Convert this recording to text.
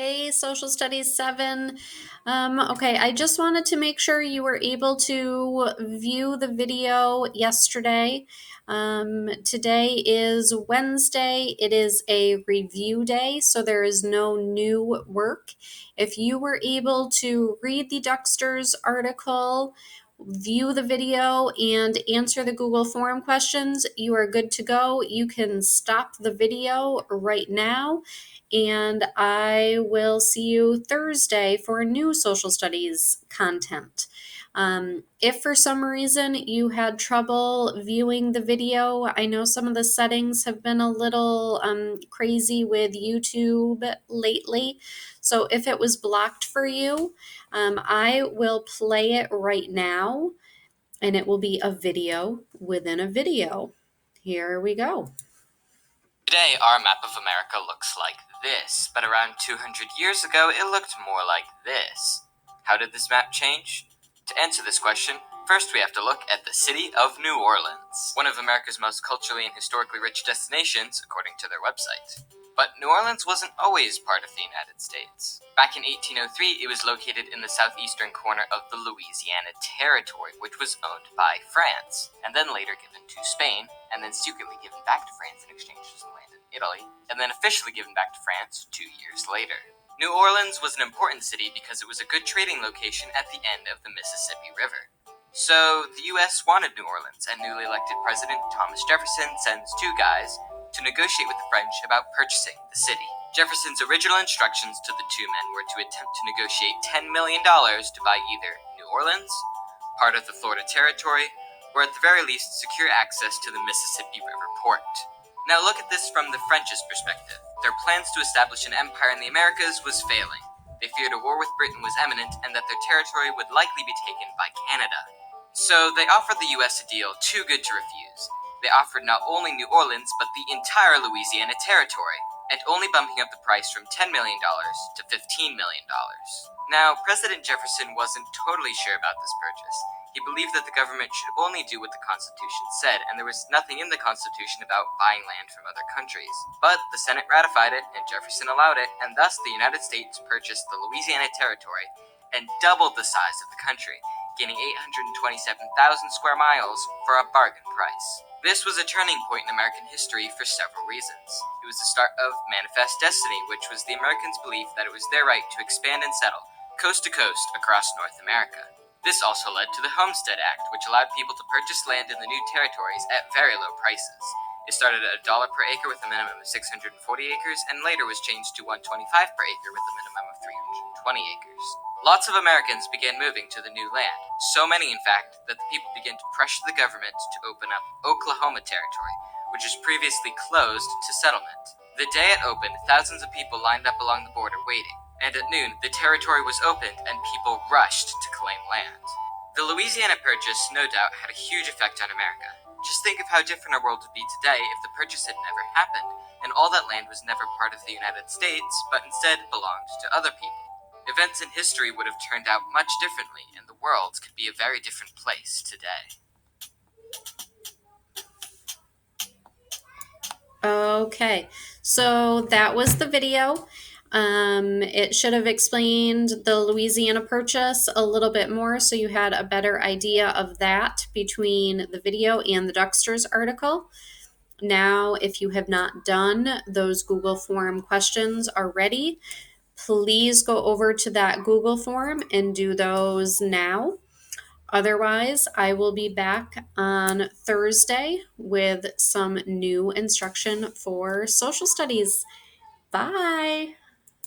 Hey, Social Studies 7. Okay, I just wanted to make sure you were able to view the video yesterday. Today is Wednesday. It is a review day, so there is no new work. If you were able to read the Ducksters article, view the video, and answer the Google form questions, you are good to go. You can stop the video right now, and I will see you Thursday for new social studies content. If for some reason you had trouble viewing the video, I know some of the settings have been a little crazy with YouTube lately. So if it was blocked for you, I will play it right now, and it will be a video within a video. Here we go. Today, our map of America looks like this, but around 200 years ago, it looked more like this. How did this map change? To answer this question, first we have to look at the city of New Orleans, one of America's most culturally and historically rich destinations, according to their website. But New Orleans wasn't always part of the United States. Back in 1803, it was located in the southeastern corner of the Louisiana Territory, which was owned by France, and then later given to Spain, and then secretly given back to France in exchange for some land in Italy, and then officially given back to France 2 years later. New Orleans was an important city because it was a good trading location at the end of the Mississippi River. So the US wanted New Orleans, and newly elected President Thomas Jefferson sends two guys to negotiate with the French about purchasing the city. Jefferson's original instructions to the two men were to attempt to negotiate $10 million to buy either New Orleans, part of the Florida Territory, or at the very least secure access to the Mississippi River port. Now look at this from the French's perspective. Their plans to establish an empire in the Americas was failing. They feared a war with Britain was imminent and that their territory would likely be taken by Canada. So they offered the US a deal too good to refuse. They offered not only New Orleans, but the entire Louisiana Territory, and only bumping up the price from $10 million to $15 million. Now, President Jefferson wasn't totally sure about this purchase. He believed that the government should only do what the Constitution said, and there was nothing in the Constitution about buying land from other countries. But the Senate ratified it, and Jefferson allowed it, and thus the United States purchased the Louisiana Territory and doubled the size of the country, gaining 827,000 square miles for a bargain price. This was a turning point in American history for several reasons. It was the start of Manifest Destiny, which was the Americans' belief that it was their right to expand and settle coast to coast across North America. This also led to the Homestead Act, which allowed people to purchase land in the new territories at very low prices. It started at $1 per acre with a minimum of 640 acres, and later was changed to $125 per acre with a minimum of 320 acres. Lots of Americans began moving to the new land, so many in fact that the people began to pressure the government to open up Oklahoma Territory, which was previously closed to settlement. The day it opened, thousands of people lined up along the border waiting, and at noon the territory was opened and people rushed to claim land. The Louisiana Purchase no doubt had a huge effect on America. Just think of how different our world would be today if the purchase had never happened, and all that land was never part of the United States, but instead belonged to other people. Events in history would have turned out much differently, and the world could be a very different place today. Okay, so that was the video. It should have explained the Louisiana Purchase a little bit more so you had a better idea of that between the video and the Ducksters article. Now, if you have not done those Google form questions already, please go over to that Google form and do those now. Otherwise, I will be back on Thursday with some new instruction for social studies. Bye.